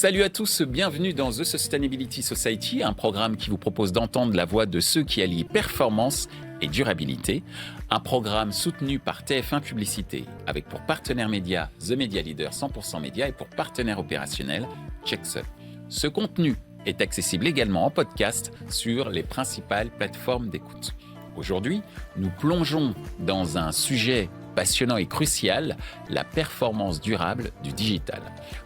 Salut à tous, bienvenue dans The Sustainability Society, un programme qui vous propose d'entendre la voix de ceux qui allient performance et durabilité. Un programme soutenu par TF1 Publicité, avec pour partenaire média The Media Leader 100% Média et pour partenaire opérationnel CheckSup. Ce contenu est accessible également en podcast sur les principales plateformes d'écoute. Aujourd'hui, nous plongeons dans un sujet passionnant et crucial, la performance durable du digital.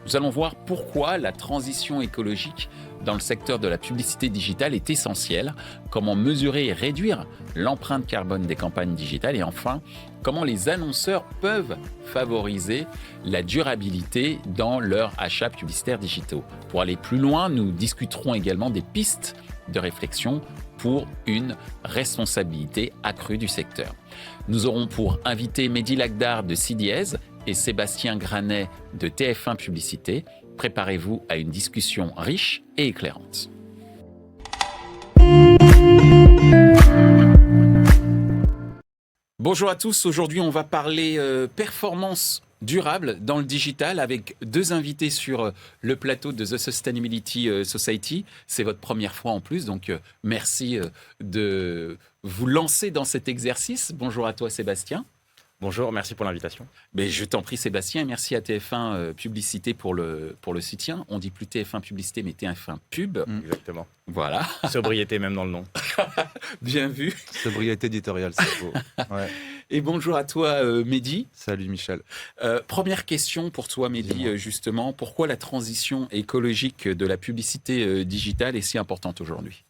Nous allons voir pourquoi la transition écologique dans le secteur de la publicité digitale est essentielle, comment mesurer et réduire l'empreinte carbone des campagnes digitales et enfin, comment les annonceurs peuvent favoriser la durabilité dans leurs achats publicitaires digitaux. Pour aller plus loin, nous discuterons également des pistes de réflexion pour une responsabilité accrue du secteur. Nous aurons pour invités Mehdi Lagdar de CDS et Sébastien Granet de TF1 Publicité. Préparez-vous à une discussion riche et éclairante. Bonjour à tous, aujourd'hui on va parler performance durable dans le digital avec deux invités sur le plateau de The Sustainability Society. C'est votre première fois en plus, donc merci de vous lancer dans cet exercice. Bonjour à toi Sébastien. Bonjour, merci pour l'invitation. Mais je t'en prie Sébastien, et merci à TF1 Publicité pour le soutien. On dit plus TF1 Publicité, mais TF1 Pub. Exactement. Voilà. Sobriété même dans le nom. Bien vu. Sobriété éditoriale, c'est beau. Ouais. Et bonjour à toi Mehdi. Salut Michel. Première question pour toi Mehdi, justement. Pourquoi la transition écologique de la publicité digitale est si importante aujourd'hui ?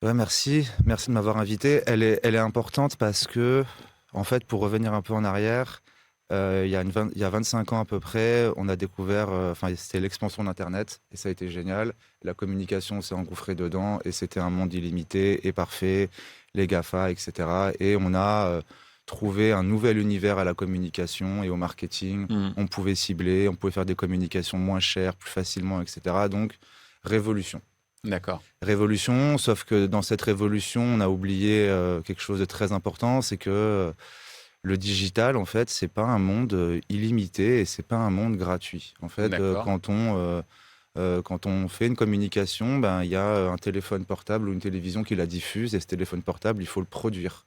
Ouais, merci de m'avoir invité. Elle est importante parce que, en fait, pour revenir un peu en arrière, il y a 25 ans à peu près, on a découvert, c'était l'expansion d'Internet et ça a été génial. La communication s'est engouffrée dedans et c'était un monde illimité et parfait, les GAFA, etc. Et on a trouvé un nouvel univers à la communication et au marketing. On pouvait cibler, on pouvait faire des communications moins chères, plus facilement, etc. Donc, révolution. D'accord. Révolution, sauf que dans cette révolution, on a oublié quelque chose de très important, c'est que le digital, en fait, c'est pas un monde illimité et c'est pas un monde gratuit. En fait, quand on fait une communication, il y a un téléphone portable ou une télévision qui la diffuse et ce téléphone portable, il faut le produire.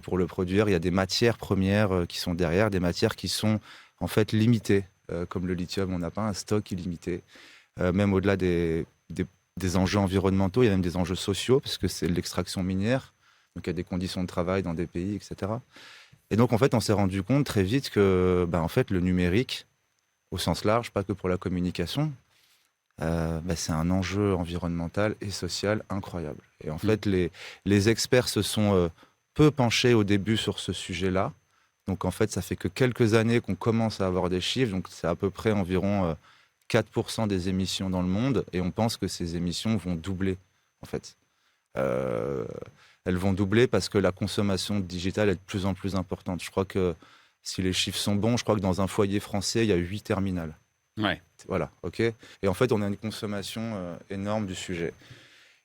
Pour le produire, il y a des matières premières qui sont derrière, des matières qui sont en fait limitées. Comme le lithium, on n'a pas un stock illimité. Même au-delà des enjeux environnementaux, il y a même des enjeux sociaux, parce que c'est l'extraction minière, donc il y a des conditions de travail dans des pays, etc. Et donc, en fait, on s'est rendu compte très vite que en fait, le numérique, au sens large, pas que pour la communication, c'est un enjeu environnemental et social incroyable. Et en fait, les experts se sont peu penchés au début sur ce sujet-là. Donc, en fait, ça fait que quelques années qu'on commence à avoir des chiffres, donc c'est à peu près environ 4% des émissions dans le monde, et on pense que ces émissions vont doubler, en fait. Elles vont doubler parce que la consommation digitale est de plus en plus importante. Je crois que, si les chiffres sont bons, je crois que dans un foyer français, il y a 8 terminales. Ouais. Voilà, ok. Et en fait, on a une consommation énorme du sujet.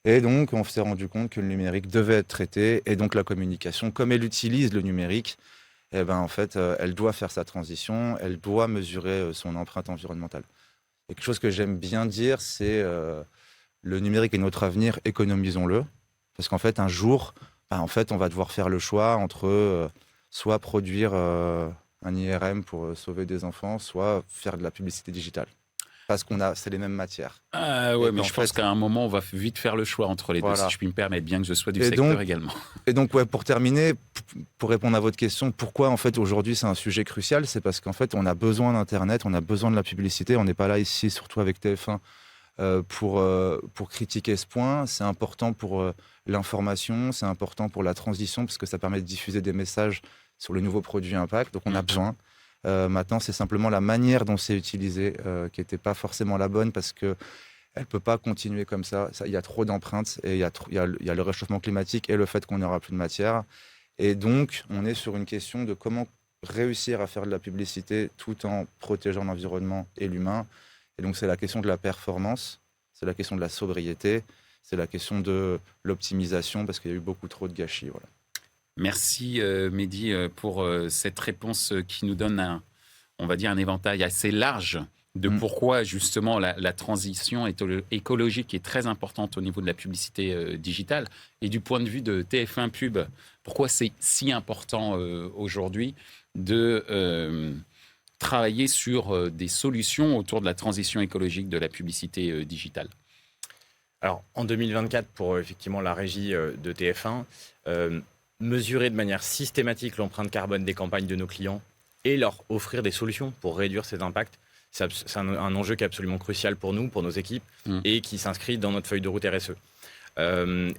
Et donc, on s'est rendu compte que le numérique devait être traité, et donc la communication, comme elle utilise le numérique, en fait, elle doit faire sa transition, elle doit mesurer son empreinte environnementale. Et quelque chose que j'aime bien dire, c'est le numérique est notre avenir, économisons-le. Parce qu'en fait, un jour, on va devoir faire le choix entre soit produire un IRM pour sauver des enfants, soit faire de la publicité digitale. Parce c'est les mêmes matières. Mais je pense qu'à un moment, on va vite faire le choix entre les deux, si je puis me permettre, bien que je sois du secteur également. Et donc, pour terminer, pour répondre à votre question, pourquoi en fait aujourd'hui c'est un sujet crucial, c'est parce qu'en fait on a besoin d'Internet, on a besoin de la publicité, on n'est pas là ici, surtout avec TF1, pour critiquer ce point. C'est important pour l'information, c'est important pour la transition, parce que ça permet de diffuser des messages sur le nouveau produit Impact, donc on a besoin. Maintenant, c'est simplement la manière dont c'est utilisé qui n'était pas forcément la bonne, parce qu'elle ne peut pas continuer comme ça. Il y a trop d'empreintes, et il y a le réchauffement climatique et le fait qu'on n'aura plus de matière. Et donc, on est sur une question de comment réussir à faire de la publicité tout en protégeant l'environnement et l'humain. Et donc, c'est la question de la performance, c'est la question de la sobriété, c'est la question de l'optimisation, parce qu'il y a eu beaucoup trop de gâchis. Voilà. Merci Mehdi pour cette réponse qui nous donne un éventail assez large de pourquoi justement la transition écologique est très importante au niveau de la publicité digitale. Et du point de vue de TF1 Pub, pourquoi c'est si important aujourd'hui de travailler sur des solutions autour de la transition écologique de la publicité digitale? Alors, en 2024, pour effectivement la régie de TF1, mesurer de manière systématique l'empreinte carbone des campagnes de nos clients et leur offrir des solutions pour réduire ces impacts, c'est un enjeu qui est absolument crucial pour nous, pour nos équipes, et qui s'inscrit dans notre feuille de route RSE.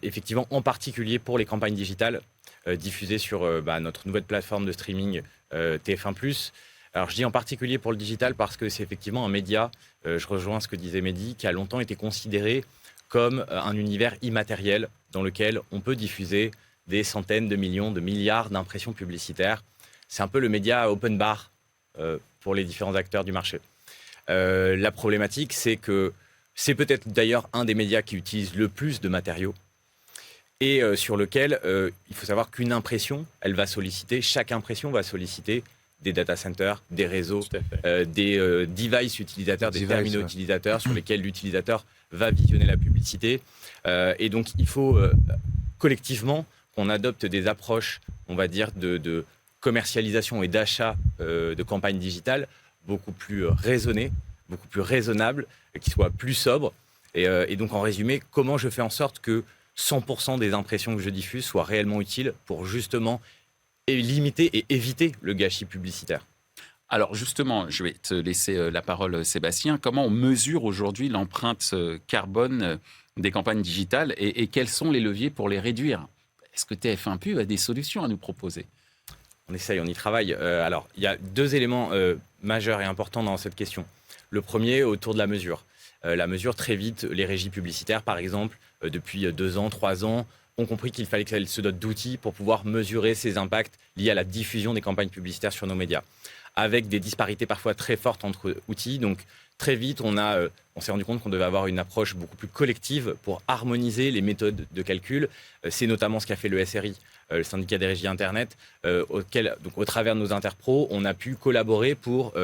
Effectivement, en particulier pour les campagnes digitales diffusées sur notre nouvelle plateforme de streaming TF1+. Alors, je dis en particulier pour le digital parce que c'est effectivement un média, je rejoins ce que disait Mehdi, qui a longtemps été considéré comme un univers immatériel dans lequel on peut diffuser des centaines de millions, de milliards d'impressions publicitaires. C'est un peu le média open bar pour les différents acteurs du marché. La problématique, c'est que c'est peut-être d'ailleurs un des médias qui utilise le plus de matériaux et sur lequel il faut savoir qu'une impression, chaque impression va solliciter des data centers, des réseaux, des devices utilisateurs, des terminaux utilisateurs sur lesquels l'utilisateur va visionner la publicité. Et donc, il faut collectivement qu'on adopte des approches, on va dire, de commercialisation et d'achat de campagnes digitales beaucoup plus raisonnées, beaucoup plus raisonnables, qui soient plus sobres. Et donc, en résumé, comment je fais en sorte que 100% des impressions que je diffuse soient réellement utiles pour justement limiter et éviter le gâchis publicitaire? Alors justement, je vais te laisser la parole, Sébastien. Comment on mesure aujourd'hui l'empreinte carbone des campagnes digitales et quels sont les leviers pour les réduire? Est-ce que TF1 Pub a des solutions à nous proposer? On essaye, on y travaille. Alors, il y a deux éléments majeurs et importants dans cette question. Le premier, autour de la mesure. La mesure, très vite, les régies publicitaires, par exemple, depuis 2 ans, 3 ans, ont compris qu'il fallait qu'elles se dotent d'outils pour pouvoir mesurer ces impacts liés à la diffusion des campagnes publicitaires sur nos médias, avec des disparités parfois très fortes entre outils. Donc, très vite, on s'est rendu compte qu'on devait avoir une approche beaucoup plus collective pour harmoniser les méthodes de calcul. C'est notamment ce qu'a fait le SRI, le syndicat des régies Internet, donc, au travers de nos interpros, on a pu collaborer pour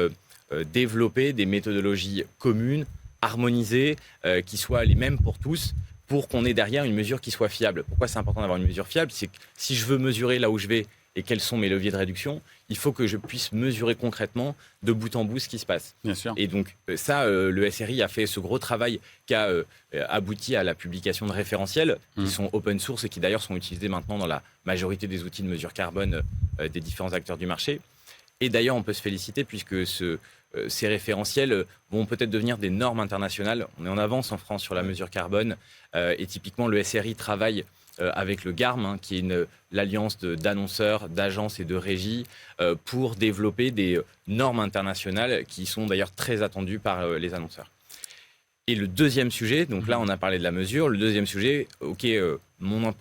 développer des méthodologies communes, harmonisées, qui soient les mêmes pour tous, pour qu'on ait derrière une mesure qui soit fiable. Pourquoi c'est important d'avoir une mesure fiable? C'est que si je veux mesurer là où je vais et quels sont mes leviers de réduction, il faut que je puisse mesurer concrètement de bout en bout ce qui se passe. Bien sûr. Et donc ça, le SRI a fait ce gros travail qui a abouti à la publication de référentiels qui sont open source et qui d'ailleurs sont utilisés maintenant dans la majorité des outils de mesure carbone des différents acteurs du marché. Et d'ailleurs, on peut se féliciter puisque ces référentiels vont peut-être devenir des normes internationales. On est en avance en France sur la mesure carbone et typiquement le SRI travaille avec le GARM, qui est l'alliance d'annonceurs, d'agences et de régies, pour développer des normes internationales qui sont d'ailleurs très attendues par les annonceurs. Et le deuxième sujet, donc là on a parlé de la mesure, le deuxième sujet,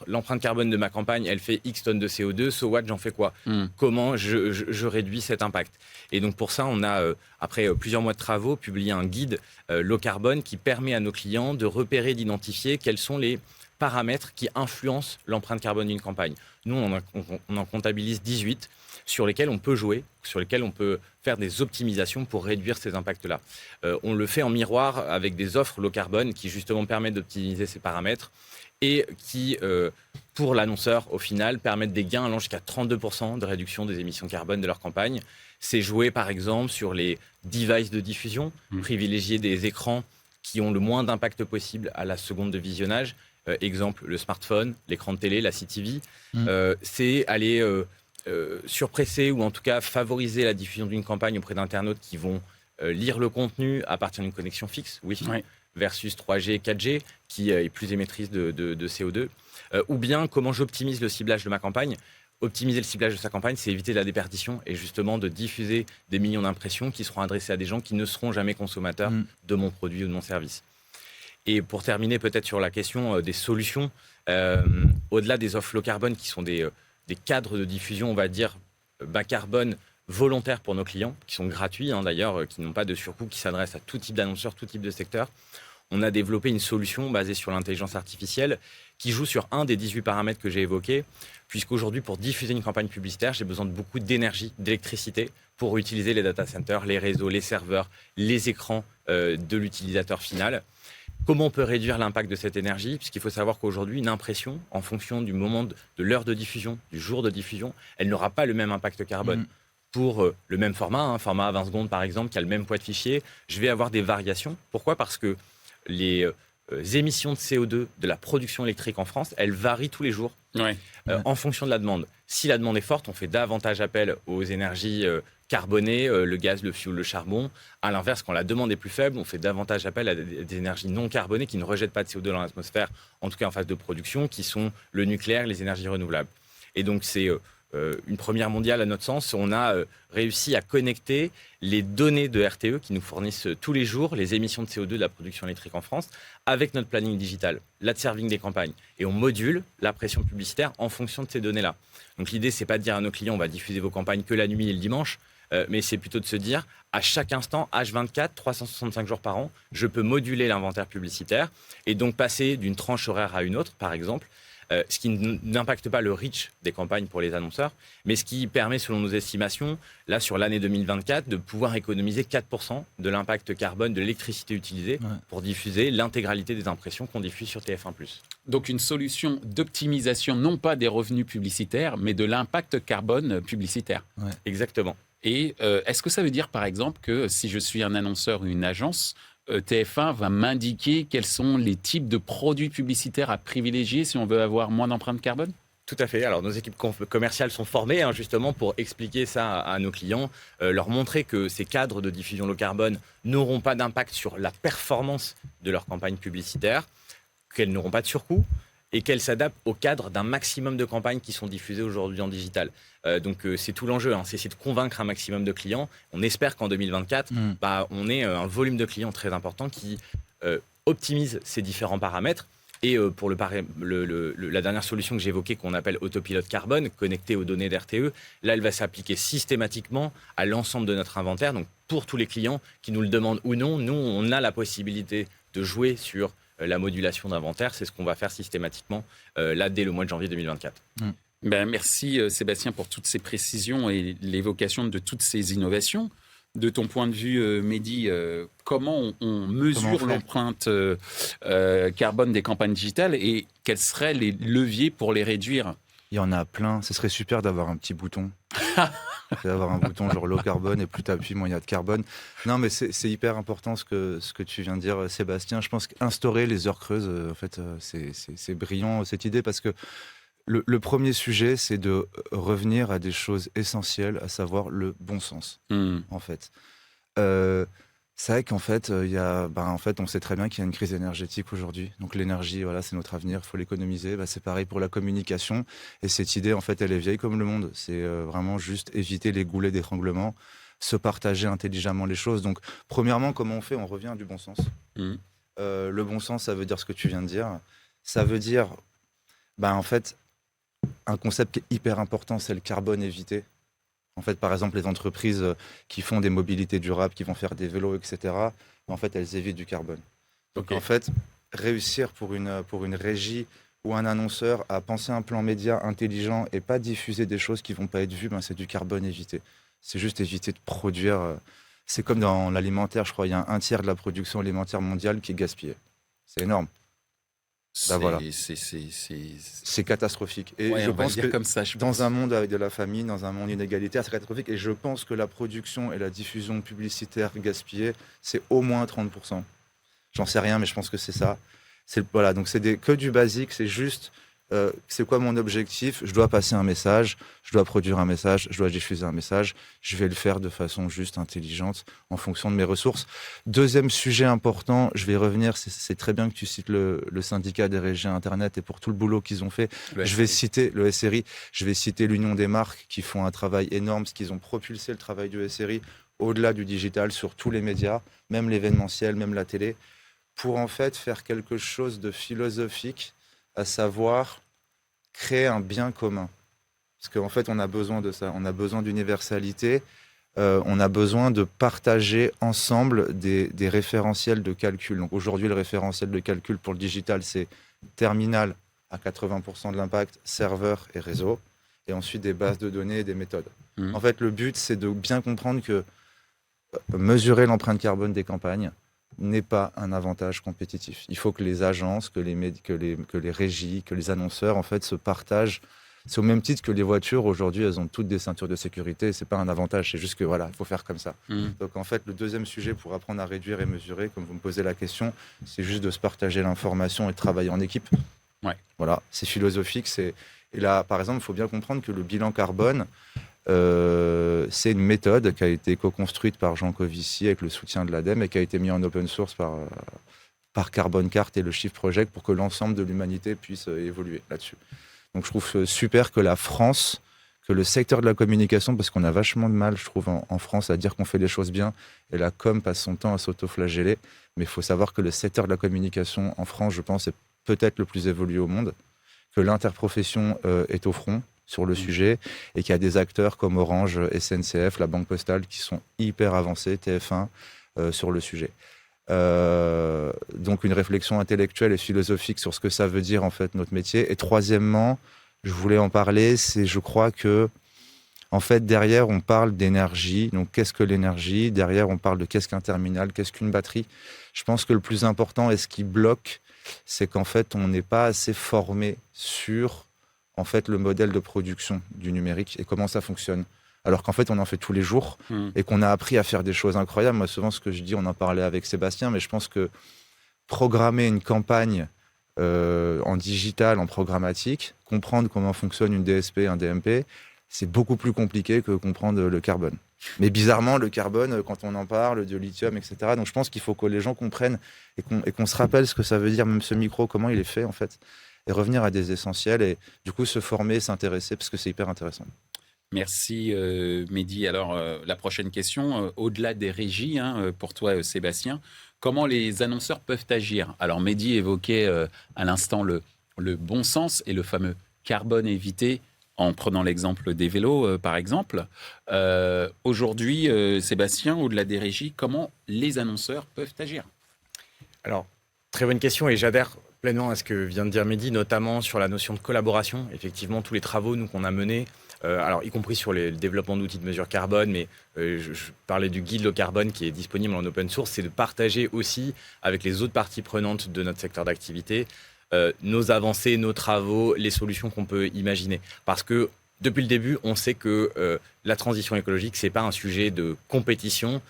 l'empreinte carbone de ma campagne, elle fait X tonnes de CO2, so what, j'en fais quoi? Comment je réduis cet impact? Et donc pour ça, on a, après plusieurs mois de travaux, publié un guide low carbone qui permet à nos clients de repérer, d'identifier quels sont les paramètres qui influencent l'empreinte carbone d'une campagne. Nous, on en comptabilise 18 sur lesquels on peut jouer, sur lesquels on peut faire des optimisations pour réduire ces impacts-là. On le fait en miroir avec des offres low carbone qui justement permettent d'optimiser ces paramètres et qui, pour l'annonceur, au final, permettent des gains allant jusqu'à 32% de réduction des émissions carbone de leur campagne. C'est jouer, par exemple, sur les devices de diffusion, privilégier des écrans qui ont le moins d'impact possible à la seconde de visionnage. Exemple, le smartphone, l'écran de télé, la CTV. C'est aller surpresser ou en tout cas favoriser la diffusion d'une campagne auprès d'internautes qui vont lire le contenu à partir d'une connexion fixe, Wi-Fi, versus 3G, 4G, qui est plus émettrice de CO2. Ou bien comment j'optimise le ciblage de ma campagne. Optimiser le ciblage de sa campagne, c'est éviter la déperdition et justement de diffuser des millions d'impressions qui seront adressées à des gens qui ne seront jamais consommateurs de mon produit ou de mon service. Et pour terminer peut-être sur la question des solutions, au-delà des offres low carbone qui sont des cadres de diffusion, on va dire, bas carbone volontaires pour nos clients, qui sont gratuits d'ailleurs, qui n'ont pas de surcoût, qui s'adressent à tout type d'annonceurs, tout type de secteur, on a développé une solution basée sur l'intelligence artificielle qui joue sur un des 18 paramètres que j'ai évoqués, puisqu'aujourd'hui, pour diffuser une campagne publicitaire, j'ai besoin de beaucoup d'énergie, d'électricité pour utiliser les data centers, les réseaux, les serveurs, les écrans de l'utilisateur final. Comment on peut réduire l'impact de cette énergie? Puisqu'il faut savoir qu'aujourd'hui, une impression, en fonction du moment de l'heure de diffusion, du jour de diffusion, elle n'aura pas le même impact carbone. Pour le même format, un format à 20 secondes par exemple, qui a le même poids de fichier, je vais avoir des variations. Pourquoi? Parce que les émissions de CO2 de la production électrique en France, elles varient tous les jours en fonction de la demande. Si la demande est forte, on fait davantage appel aux énergies carbonées, le gaz, le fioul, le charbon. À l'inverse, quand la demande est plus faible, on fait davantage appel à des énergies non carbonées qui ne rejettent pas de CO2 dans l'atmosphère, en tout cas en phase de production, qui sont le nucléaire, les énergies renouvelables. Et donc c'est une première mondiale à notre sens. On a réussi à connecter les données de RTE qui nous fournissent tous les jours les émissions de CO2 de la production électrique en France avec notre planning digital, l'ad-serving des campagnes. Et on module la pression publicitaire en fonction de ces données-là. Donc l'idée, c'est pas de dire à nos clients, on va diffuser vos campagnes que la nuit et le dimanche, mais c'est plutôt de se dire, à chaque instant, H24, 365 jours par an, je peux moduler l'inventaire publicitaire et donc passer d'une tranche horaire à une autre, par exemple, ce qui n'impacte pas le reach des campagnes pour les annonceurs, mais ce qui permet, selon nos estimations, là sur l'année 2024, de pouvoir économiser 4% de l'impact carbone de l'électricité utilisée pour diffuser l'intégralité des impressions qu'on diffuse sur TF1+. Donc une solution d'optimisation, non pas des revenus publicitaires, mais de l'impact carbone publicitaire. Exactement. Et est-ce que ça veut dire, par exemple, que si je suis un annonceur ou une agence, TF1 va m'indiquer quels sont les types de produits publicitaires à privilégier si on veut avoir moins d'empreinte carbone? Tout à fait. Alors, nos équipes commerciales sont formées justement pour expliquer ça à nos clients, leur montrer que ces cadres de diffusion low carbone n'auront pas d'impact sur la performance de leur campagne publicitaire, qu'elles n'auront pas de surcoût et qu'elles s'adaptent au cadre d'un maximum de campagnes qui sont diffusées aujourd'hui en digital. Donc, c'est tout l'enjeu, c'est essayer de convaincre un maximum de clients. On espère qu'en 2024, on ait un volume de clients très important qui optimise ces différents paramètres. Et pour la dernière solution que j'ai évoquée, qu'on appelle Autopilote Carbone, connectée aux données d'RTE, là, elle va s'appliquer systématiquement à l'ensemble de notre inventaire. Donc, pour tous les clients qui nous le demandent ou non, nous, on a la possibilité de jouer sur la modulation d'inventaire. C'est ce qu'on va faire systématiquement, là, dès le mois de janvier 2024. Merci Sébastien pour toutes ces précisions et l'évocation de toutes ces innovations. De ton point de vue, Mehdi, comment on mesure l'empreinte carbone des campagnes digitales et quels seraient les leviers pour les réduire? Il y en a plein. Ce serait super d'avoir un petit bouton. D'avoir un bouton genre low carbone et plus tu appuies, moins il y a de carbone. Non, mais c'est hyper important ce que tu viens de dire, Sébastien. Je pense qu'instaurer les heures creuses, en fait, c'est brillant cette idée parce que le premier sujet, c'est de revenir à des choses essentielles, à savoir le bon sens, en fait. C'est vrai qu'en fait, on sait très bien qu'il y a une crise énergétique aujourd'hui. Donc l'énergie, voilà, c'est notre avenir, il faut l'économiser. C'est pareil pour la communication. Et cette idée, en fait, elle est vieille comme le monde. C'est vraiment juste éviter les goulets d'étranglement, se partager intelligemment les choses. Donc, premièrement, comment on fait? On revient à du bon sens. Le bon sens, ça veut dire ce que tu viens de dire. Ça veut dire, en fait, un concept qui est hyper important, c'est le carbone évité. En fait, par exemple, les entreprises qui font des mobilités durables, qui vont faire des vélos, etc., en fait, elles évitent du carbone. Donc, en fait, réussir pour une régie ou un annonceur à penser un plan média intelligent et pas diffuser des choses qui ne vont pas être vues, c'est du carbone évité. C'est juste éviter de produire... c'est comme dans l'alimentaire, je crois, il y a un tiers de la production alimentaire mondiale qui est gaspillée. C'est énorme. Voilà. C'est catastrophique. Et je pense que dans un monde avec de la famine, dans un monde inégalitaire, c'est catastrophique. Et je pense que la production et la diffusion publicitaire gaspillée, c'est au moins 30%. J'en sais rien, mais je pense que c'est ça. Voilà, donc c'est que du basique, c'est juste... c'est quoi mon objectif? Je dois passer un message, je dois produire un message, je dois diffuser un message. Je vais le faire de façon juste intelligente en fonction de mes ressources. Deuxième sujet important, je vais y revenir, c'est très bien que tu cites le syndicat des régies Internet et pour tout le boulot qu'ils ont fait. Je vais citer le SRI, je vais citer l'Union des marques qui font un travail énorme, parce qu'ils ont propulsé le travail du SRI au-delà du digital sur tous les médias, même l'événementiel, même la télé, pour en fait faire quelque chose de philosophique, à savoir créer un bien commun. Parce qu'en fait, on a besoin de ça. On a besoin d'universalité. on a besoin de partager ensemble des référentiels de calcul. Donc aujourd'hui, le référentiel de calcul pour le digital, c'est terminal à 80% de l'impact, serveur et réseau, et ensuite des bases de données et des méthodes. En fait, le but, c'est de bien comprendre que mesurer l'empreinte carbone des campagnes n'est pas un avantage compétitif. Il faut que les agences, que les régies, que les annonceurs, en fait, se partagent. C'est au même titre que les voitures, aujourd'hui, elles ont toutes des ceintures de sécurité. C'est pas un avantage, c'est juste que voilà, il faut faire comme ça. Donc en fait, le deuxième sujet pour apprendre à réduire et mesurer, comme vous me posez la question, c'est juste de se partager l'information et de travailler en équipe. Ouais. Voilà, c'est philosophique. Et là, par exemple, il faut bien comprendre que le bilan carbone, c'est une méthode qui a été co-construite par Jean Covici avec le soutien de l'ADEME et qui a été mise en open source par Carbon Cart et le Shift Project pour que l'ensemble de l'humanité puisse évoluer là-dessus. Donc je trouve super que la France, que le secteur de la communication, parce qu'on a vachement de mal, je trouve, en France, à dire qu'on fait les choses bien, et la com passe son temps à s'auto-flageller, mais il faut savoir que le secteur de la communication en France, je pense, est peut-être le plus évolué au monde, que l'interprofession est au front sur le sujet, et qu'il y a des acteurs comme Orange, SNCF, la Banque Postale, qui sont hyper avancés, TF1, sur le sujet. Donc une réflexion intellectuelle et philosophique sur ce que ça veut dire en fait notre métier. Et troisièmement, je voulais en parler, c'est je crois que en fait derrière on parle d'énergie. Donc qu'est-ce que l'énergie? Derrière on parle de qu'est-ce qu'un terminal, qu'est-ce qu'une batterie. Je pense que le plus important et ce qui bloque, c'est qu'en fait on n'est pas assez formé sur en fait le modèle de production du numérique et comment ça fonctionne. Alors qu'en fait, on en fait tous les jours et qu'on a appris à faire des choses incroyables. Moi, souvent, ce que je dis, on en parlait avec Sébastien, mais je pense que programmer une campagne en digital, en programmatique, comprendre comment fonctionne une DSP, un DMP, c'est beaucoup plus compliqué que comprendre le carbone. Mais bizarrement, le carbone, quand on en parle, de lithium, etc. Donc, je pense qu'il faut que les gens comprennent et qu'on se rappelle ce que ça veut dire, même ce micro, comment il est fait, en fait, et revenir à des essentiels et du coup se former, s'intéresser, parce que c'est hyper intéressant. Merci Mehdi. Alors la prochaine question, au-delà des régies, pour toi Sébastien, comment les annonceurs peuvent agir? Alors Mehdi évoquait à l'instant le bon sens et le fameux carbone évité en prenant l'exemple des vélos par exemple. Aujourd'hui Sébastien, au-delà des régies, comment les annonceurs peuvent agir? Alors, très bonne question et j'adhère pleinement à ce que vient de dire Mehdi, notamment sur la notion de collaboration. Effectivement, tous les travaux nous, qu'on a menés, alors y compris sur le développement d'outils de mesure carbone, mais je parlais du guide low carbone qui est disponible en open source, c'est de partager aussi avec les autres parties prenantes de notre secteur d'activité nos avancées, nos travaux, les solutions qu'on peut imaginer. Parce que depuis le début, on sait que la transition écologique, c'est pas un sujet de compétition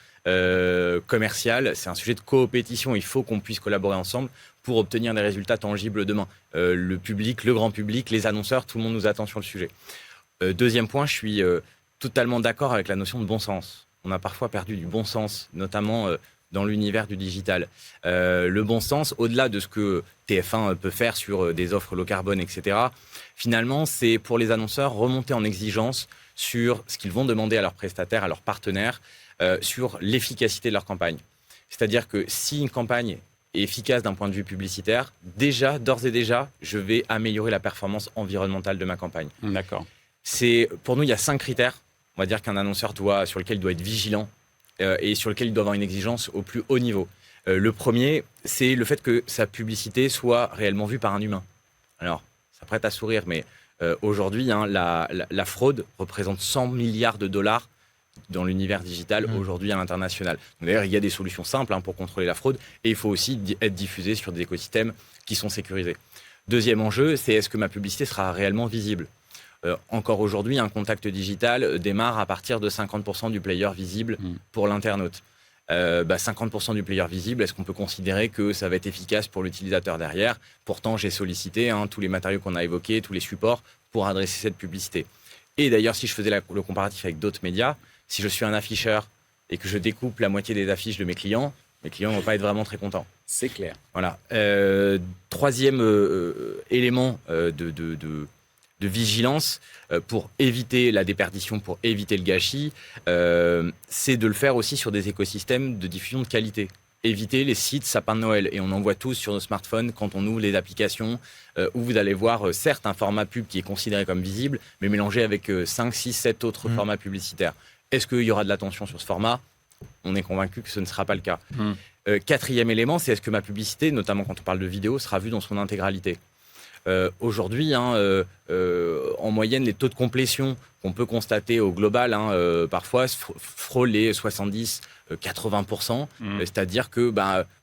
commerciale, c'est un sujet de coopétition. Il faut qu'on puisse collaborer ensemble pour obtenir des résultats tangibles demain. Le public, le grand public, les annonceurs, tout le monde nous attend sur le sujet. Deuxième point, je suis totalement d'accord avec la notion de bon sens. On a parfois perdu du bon sens, notamment dans l'univers du digital. Le bon sens, au-delà de ce que TF1 peut faire sur des offres low carbone, etc., finalement, c'est pour les annonceurs remonter en exigence sur ce qu'ils vont demander à leurs prestataires, à leurs partenaires, sur l'efficacité de leur campagne. C'est-à-dire que si une campagne est efficace d'un point de vue publicitaire, déjà, d'ores et déjà, je vais améliorer la performance environnementale de ma campagne. D'accord. Pour nous, il y a 5 critères, on va dire qu'un annonceur sur lesquels il doit être vigilant et sur lesquels il doit avoir une exigence au plus haut niveau. Le premier, c'est le fait que sa publicité soit réellement vue par un humain. Alors, ça prête à sourire, mais aujourd'hui, la fraude représente 100 milliards de dollars dans l'univers digital aujourd'hui à l'international. D'ailleurs, il y a des solutions simples pour contrôler la fraude et il faut aussi être diffusé sur des écosystèmes qui sont sécurisés. Deuxième enjeu, c'est est-ce que ma publicité sera réellement visible ? Encore aujourd'hui, un contact digital démarre à partir de 50% du player visible pour l'internaute. 50% du player visible, est-ce qu'on peut considérer que ça va être efficace pour l'utilisateur derrière? Pourtant, j'ai sollicité tous les matériaux qu'on a évoqués, tous les supports pour adresser cette publicité. Et d'ailleurs, si je faisais le comparatif avec d'autres médias, si je suis un afficheur et que je découpe la moitié des affiches de mes clients ne vont pas être vraiment très contents. C'est clair. Voilà. Troisième élément de vigilance pour éviter la déperdition, pour éviter le gâchis, c'est de le faire aussi sur des écosystèmes de diffusion de qualité. Éviter les sites sapin de Noël. Et on en voit tous sur nos smartphones quand on ouvre les applications où vous allez voir certes un format pub qui est considéré comme visible, mais mélangé avec 5, 6, 7 autres formats publicitaires. Est-ce qu'il y aura de l'attention sur ce format ? On est convaincu que ce ne sera pas le cas. Quatrième élément, c'est est-ce que ma publicité, notamment quand on parle de vidéo, sera vue dans son intégralité ? Aujourd'hui, en moyenne, les taux de complétion qu'on peut constater au global, parfois frôlent les 70-80%. C'est-à-dire que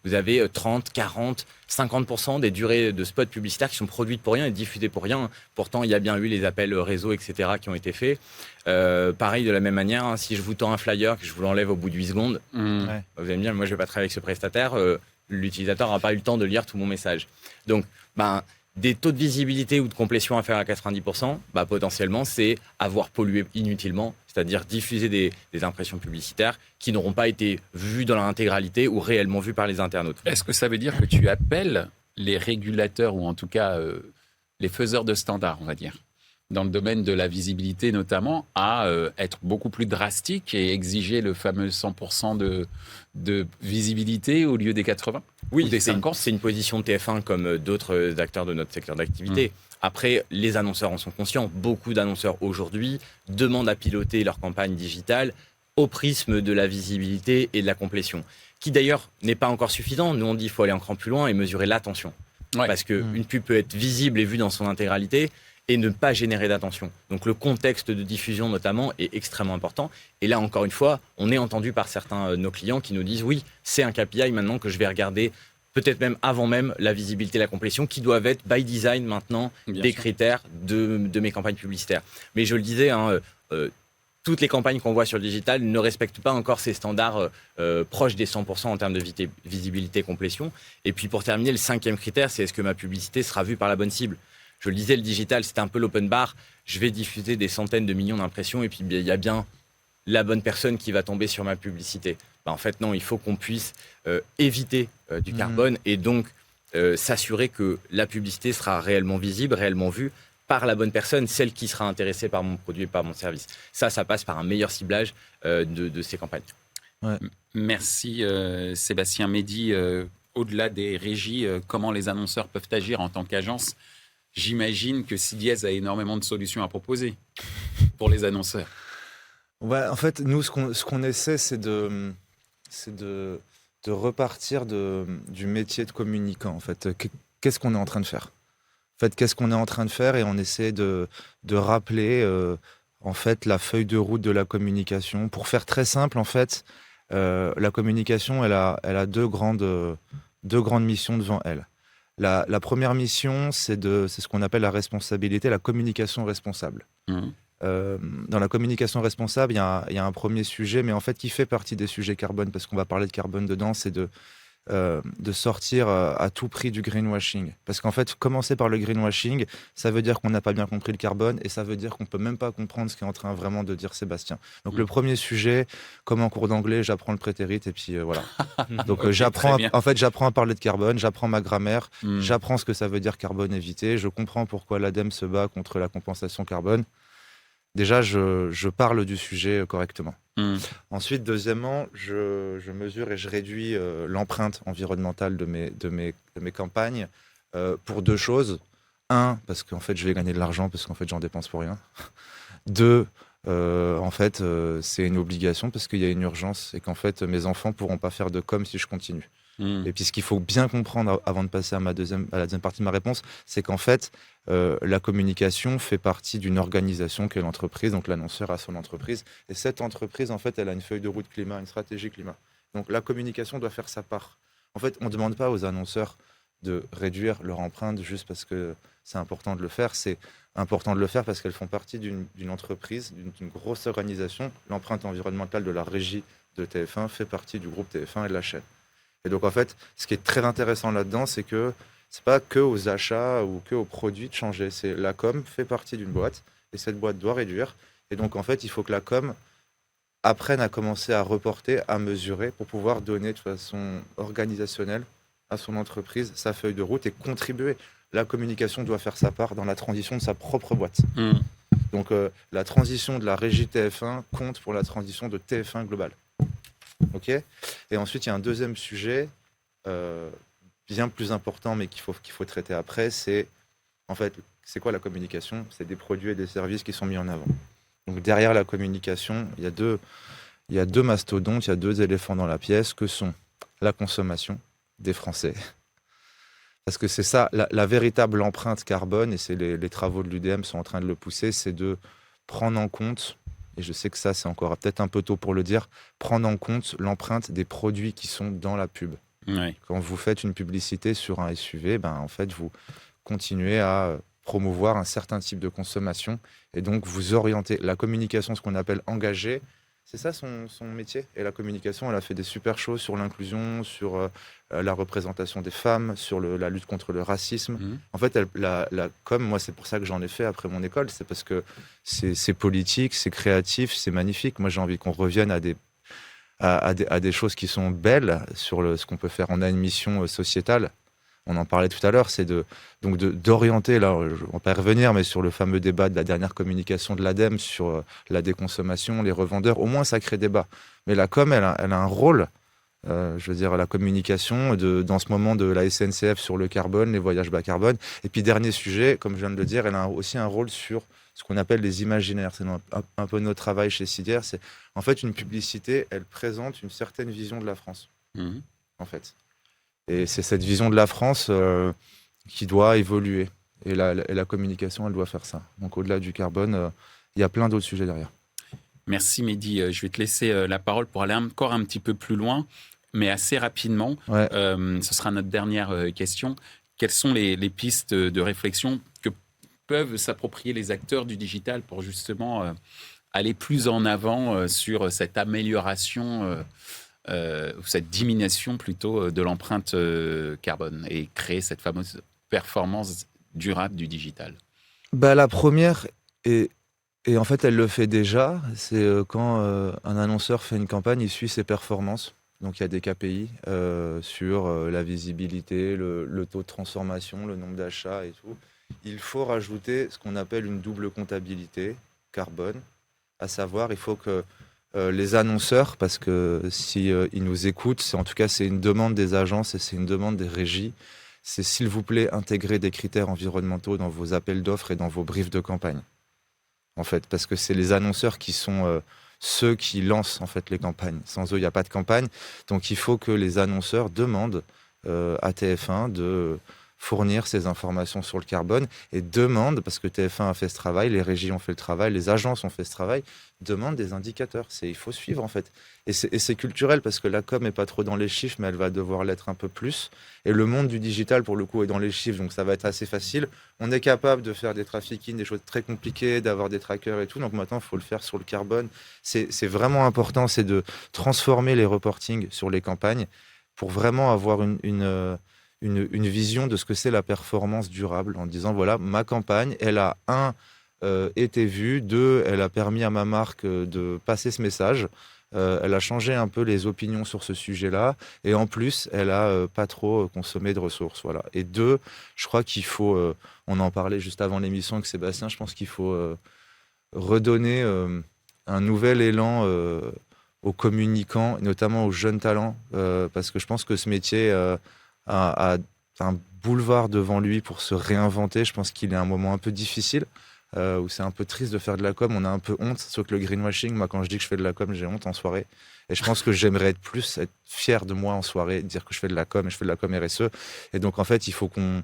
vous avez 30, 40, 50% des durées de spots publicitaires qui sont produites pour rien et diffusées pour rien. Pourtant, il y a bien eu les appels réseau, etc., qui ont été faits. Pareil, de la même manière, si je vous tends un flyer, que je vous l'enlève au bout de 8 secondes, vous allez me dire, moi, je ne vais pas travailler avec ce prestataire. L'utilisateur n'aura pas eu le temps de lire tout mon message. Donc, des taux de visibilité ou de complétion inférieurs à 90%, potentiellement, c'est avoir pollué inutilement, c'est-à-dire diffuser des impressions publicitaires qui n'auront pas été vues dans leur intégralité ou réellement vues par les internautes. Est-ce que ça veut dire que tu appelles les régulateurs, ou en tout cas les faiseurs de standards, on va dire, dans le domaine de la visibilité notamment, à être beaucoup plus drastique et exiger le fameux 100% de visibilité au lieu des 80 ? Oui, c'est une position de TF1 comme d'autres acteurs de notre secteur d'activité. Après, les annonceurs en sont conscients. Beaucoup d'annonceurs aujourd'hui demandent à piloter leur campagne digitale au prisme de la visibilité et de la complétion, qui d'ailleurs n'est pas encore suffisant. Nous, on dit qu'il faut aller un cran plus loin et mesurer l'attention. Ouais. Parce qu'une pub peut être visible et vue dans son intégralité et ne pas générer d'attention. Donc le contexte de diffusion notamment est extrêmement important. Et là, encore une fois, on est entendu par certains de nos clients qui nous disent « oui, c'est un KPI maintenant que je vais regarder ». Peut-être même avant même la visibilité et la complétion, qui doivent être by design maintenant des critères de mes campagnes publicitaires. Mais je le disais, toutes les campagnes qu'on voit sur le digital ne respectent pas encore ces standards proches des 100% en termes de visibilité et complétion. Et puis pour terminer, le 5e critère, c'est est-ce que ma publicité sera vue par la bonne cible ? Je le disais, le digital, c'est un peu l'open bar. Je vais diffuser des centaines de millions d'impressions et puis il y a bien la bonne personne qui va tomber sur ma publicité. En fait, non, il faut qu'on puisse éviter du carbone et donc s'assurer que la publicité sera réellement visible, réellement vue par la bonne personne, celle qui sera intéressée par mon produit et par mon service. Ça passe par un meilleur ciblage de ces campagnes. Ouais. Merci Sébastien. Mehdi, au-delà des régies, comment les annonceurs peuvent agir en tant qu'agence ? J'imagine que CDS a énormément de solutions à proposer pour les annonceurs. Ouais, en fait, nous, ce qu'on essaie, c'est de repartir du métier de communicant. En fait, qu'est-ce qu'on est en train de faire ? En fait, qu'est-ce qu'on est en train de faire ? Et on essaie de rappeler en fait la feuille de route de la communication. Pour faire très simple, en fait, la communication, elle a deux grandes missions devant elle. La première mission, c'est ce qu'on appelle la responsabilité, la communication responsable. Dans la communication responsable, il y a un premier sujet, mais en fait, qui fait partie des sujets carbone, parce qu'on va parler de carbone dedans, c'est de sortir à tout prix du greenwashing. Parce qu'en fait, commencer par le greenwashing, ça veut dire qu'on n'a pas bien compris le carbone, et ça veut dire qu'on ne peut même pas comprendre ce qu'est en train vraiment de dire Sébastien. Donc le premier sujet, comme en cours d'anglais, j'apprends le prétérit, et puis voilà. Donc okay, j'apprends à parler de carbone, j'apprends ma grammaire, j'apprends ce que ça veut dire carbone évité, je comprends pourquoi l'ADEME se bat contre la compensation carbone. Déjà, je parle du sujet correctement. Ensuite, deuxièmement, je mesure et je réduis l'empreinte environnementale de mes campagnes pour deux choses. Un, parce qu'en fait, je vais gagner de l'argent, parce qu'en fait, j'en dépense pour rien. Deux, en fait, c'est une obligation, parce qu'il y a une urgence et qu'en fait, mes enfants ne pourront pas faire de com si je continue. Et puis, ce qu'il faut bien comprendre avant de passer à la deuxième partie de ma réponse, c'est qu'en fait, la communication fait partie d'une organisation qu'est l'entreprise. Donc, l'annonceur a son entreprise. Et cette entreprise, en fait, elle a une feuille de route climat, une stratégie climat. Donc, la communication doit faire sa part. En fait, on ne demande pas aux annonceurs de réduire leur empreinte juste parce que c'est important de le faire. C'est important de le faire parce qu'elles font partie d'une entreprise, d'une grosse organisation. L'empreinte environnementale de la régie de TF1 fait partie du groupe TF1 et de la chaîne. Et donc, en fait, ce qui est très intéressant là-dedans, c'est que c'est pas que aux achats ou que aux produits de changer. C'est la com fait partie d'une boîte et cette boîte doit réduire. Et donc, en fait, il faut que la com apprenne à commencer à reporter, à mesurer pour pouvoir donner de façon organisationnelle à son entreprise sa feuille de route et contribuer. La communication doit faire sa part dans la transition de sa propre boîte. Donc, la transition de la régie TF1 compte pour la transition de TF1 globale. Ok. Et ensuite, il y a un deuxième sujet bien plus important, mais qu'il faut traiter après. C'est en fait, c'est quoi la communication ? C'est des produits et des services qui sont mis en avant. Donc derrière la communication, il y a deux mastodontes, il y a deux éléphants dans la pièce, que sont la consommation des Français. Parce que c'est ça, la véritable empreinte carbone, et c'est les travaux de l'UDM sont en train de le pousser, c'est de prendre en compte, et je sais que ça c'est encore peut-être un peu tôt pour le dire, prendre en compte l'empreinte des produits qui sont dans la pub. Ouais. Quand vous faites une publicité sur un SUV, en fait, vous continuez à promouvoir un certain type de consommation et donc vous orientez. La communication, ce qu'on appelle engagée, c'est ça son métier. Et la communication, elle a fait des super choses sur l'inclusion, sur la représentation des femmes, sur la lutte contre le racisme. En fait, la com, moi, c'est pour ça que j'en ai fait après mon école, c'est parce que c'est politique, c'est créatif, c'est magnifique. Moi, j'ai envie qu'on revienne à des choses qui sont belles sur ce qu'on peut faire. On a une mission sociétale. On en parlait tout à l'heure, c'est d'orienter, là, on ne va pas y revenir, mais sur le fameux débat de la dernière communication de l'ADEME sur la déconsommation, les revendeurs, au moins ça crée débat. Mais la com, elle a un rôle, je veux dire, la communication, dans ce moment de la SNCF sur le carbone, les voyages bas carbone. Et puis, dernier sujet, comme je viens de le dire, elle a aussi un rôle sur ce qu'on appelle les imaginaires. C'est un peu notre travail chez Sidière. C'est, en fait, une publicité, elle présente une certaine vision de la France, en fait. Et c'est cette vision de la France qui doit évoluer. Et la communication, elle doit faire ça. Donc, au-delà du carbone, il y a plein d'autres sujets derrière. Merci Mehdi. Je vais te laisser la parole pour aller encore un petit peu plus loin, mais assez rapidement. Ouais. Ce sera notre dernière question. Quelles sont les pistes de réflexion que peuvent s'approprier les acteurs du digital pour justement aller plus en avant sur cette amélioration cette diminution plutôt de l'empreinte carbone et créer cette fameuse performance durable du digital? La première, et en fait elle le fait déjà, c'est quand un annonceur fait une campagne, il suit ses performances. Donc il y a des KPI sur la visibilité, le taux de transformation, le nombre d'achats et tout. Il faut rajouter ce qu'on appelle une double comptabilité carbone, à savoir il faut que les annonceurs, parce que si ils nous écoutent, en tout cas c'est une demande des agences et c'est une demande des régies, c'est s'il vous plaît intégrer des critères environnementaux dans vos appels d'offres et dans vos briefs de campagne. En fait, parce que c'est les annonceurs qui sont ceux qui lancent en fait les campagnes. Sans eux, il n'y a pas de campagne. Donc il faut que les annonceurs demandent à TF1 de fournir ces informations sur le carbone et demandent, parce que TF1 a fait ce travail, les régies ont fait le travail, les agences ont fait ce travail, demandent des indicateurs. Il faut suivre en fait. Et c'est culturel parce que la com n'est pas trop dans les chiffres, mais elle va devoir l'être un peu plus. Et le monde du digital, pour le coup, est dans les chiffres, donc ça va être assez facile. On est capable de faire des trafficking, des choses très compliquées, d'avoir des trackers et tout. Donc maintenant, il faut le faire sur le carbone. C'est vraiment important, c'est de transformer les reportings sur les campagnes pour vraiment avoir une vision de ce que c'est la performance durable, en disant, voilà, ma campagne, elle a été vue, 2, elle a permis à ma marque de passer ce message, elle a changé un peu les opinions sur ce sujet-là, et en plus, elle a pas trop consommé de ressources. Voilà. Et 2, je crois qu'il faut, on en parlait juste avant l'émission avec Sébastien, je pense qu'il faut redonner un nouvel élan aux communicants, notamment aux jeunes talents, parce que je pense que ce métier a un boulevard devant lui pour se réinventer. Je pense qu'il est un moment un peu difficile, où c'est un peu triste de faire de la com. On a un peu honte, sauf que le greenwashing, moi, quand je dis que je fais de la com, j'ai honte en soirée. Et je pense que j'aimerais être fier de moi en soirée, dire que je fais de la com, et je fais de la com RSE. Et donc, en fait, il faut qu'on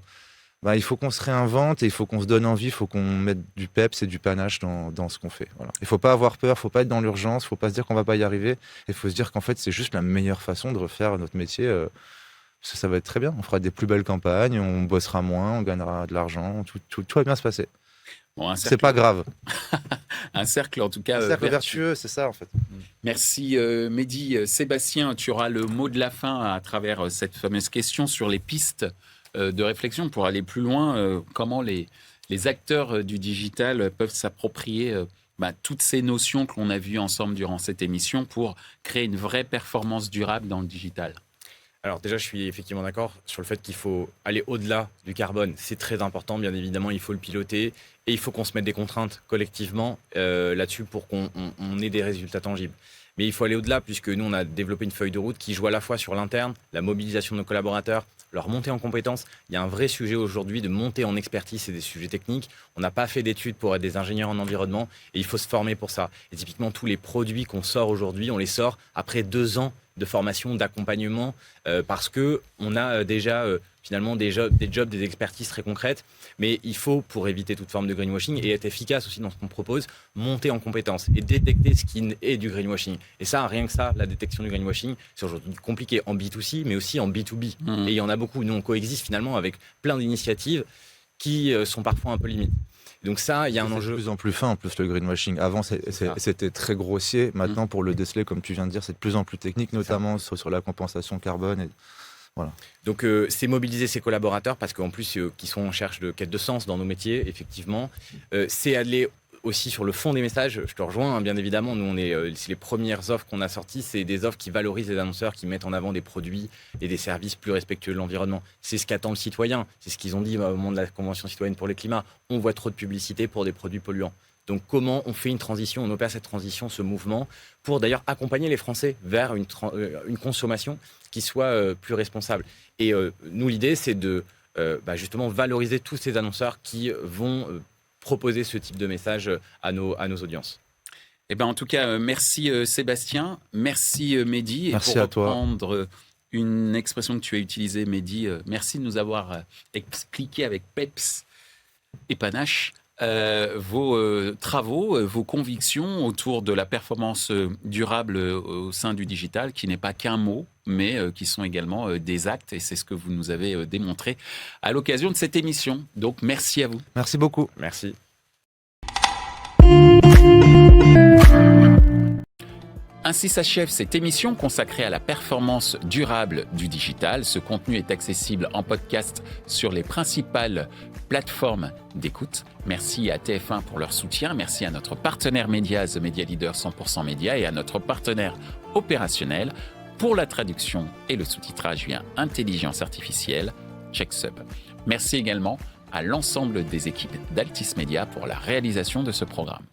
se réinvente, et il faut qu'on se donne envie, il faut qu'on mette du peps et du panache dans ce qu'on fait. Voilà. Il ne faut pas avoir peur, il ne faut pas être dans l'urgence, il ne faut pas se dire qu'on ne va pas y arriver. Il faut se dire qu'en fait, c'est juste la meilleure façon de refaire notre métier. Parce que ça va être très bien. On fera des plus belles campagnes, on bossera moins, on gagnera de l'argent, tout va bien se passer. Bon, c'est pas grave. Un cercle, en tout cas, un cercle vertueux, c'est ça, en fait. Merci, Mehdi. Sébastien, tu auras le mot de la fin à travers cette fameuse question sur les pistes de réflexion pour aller plus loin. Comment les acteurs du digital peuvent s'approprier toutes ces notions que l'on a vues ensemble durant cette émission pour créer une vraie performance durable dans le digital? Alors déjà, je suis effectivement d'accord sur le fait qu'il faut aller au-delà du carbone. C'est très important, bien évidemment, il faut le piloter et il faut qu'on se mette des contraintes collectivement là-dessus pour qu'on ait des résultats tangibles. Mais il faut aller au-delà puisque nous, on a développé une feuille de route qui joue à la fois sur l'interne, la mobilisation de nos collaborateurs, leur monter en compétences. Il y a un vrai sujet aujourd'hui de monter en expertise et des sujets techniques. On n'a pas fait d'études pour être des ingénieurs en environnement et il faut se former pour ça. Et typiquement, tous les produits qu'on sort aujourd'hui, on les sort après 2 ans de formation, d'accompagnement, parce qu'on a déjà finalement des jobs, des expertises très concrètes. Mais il faut, pour éviter toute forme de greenwashing et être efficace aussi dans ce qu'on propose, monter en compétences et détecter ce qui est du greenwashing. Et ça, rien que ça, la détection du greenwashing, c'est aujourd'hui compliqué en B2C, mais aussi en B2B. Et il y en a beaucoup. Nous, on coexiste finalement avec plein d'initiatives qui sont parfois un peu limites. Donc ça, il y a un enjeu. C'est de plus en plus fin, en plus, le greenwashing. Avant, c'était très grossier. Maintenant, pour le déceler, comme tu viens de dire, c'est de plus en plus technique, notamment sur la compensation carbone. Et... Voilà. Donc, c'est mobiliser ses collaborateurs, parce qu'en plus, qui sont en recherche de quête de sens dans nos métiers, effectivement. C'est aller aussi sur le fond des messages. Je te rejoins, hein, bien évidemment. Nous, c'est les premières offres qu'on a sorties. C'est des offres qui valorisent les annonceurs, qui mettent en avant des produits et des services plus respectueux de l'environnement. C'est ce qu'attend le citoyen. C'est ce qu'ils ont dit au moment de la Convention citoyenne pour le climat. On voit trop de publicité pour des produits polluants. Donc, comment on fait une transition, on opère cette transition, ce mouvement, pour d'ailleurs accompagner les Français vers une consommation qui soit plus responsable. Et nous, l'idée, c'est de justement valoriser tous ces annonceurs qui vont proposer ce type de message à nos audiences. Eh ben, en tout cas, merci Sébastien, merci Mehdi. Merci et pour à toi. reprendre une expression que tu as utilisée, Mehdi, merci de nous avoir expliqué avec peps et panache vos travaux, vos convictions autour de la performance durable au sein du digital, qui n'est pas qu'un mot, mais qui sont également des actes. Et c'est ce que vous nous avez démontré à l'occasion de cette émission. Donc, merci à vous. Merci beaucoup. Merci. Ainsi s'achève cette émission consacrée à la performance durable du digital. Ce contenu est accessible en podcast sur les principales plateformes d'écoute. Merci à TF1 pour leur soutien. Merci à notre partenaire média, The Media Leader 100% Média, et à notre partenaire opérationnel pour la traduction et le sous-titrage via intelligence artificielle, CheckSub. Merci également à l'ensemble des équipes d'Altis Media pour la réalisation de ce programme.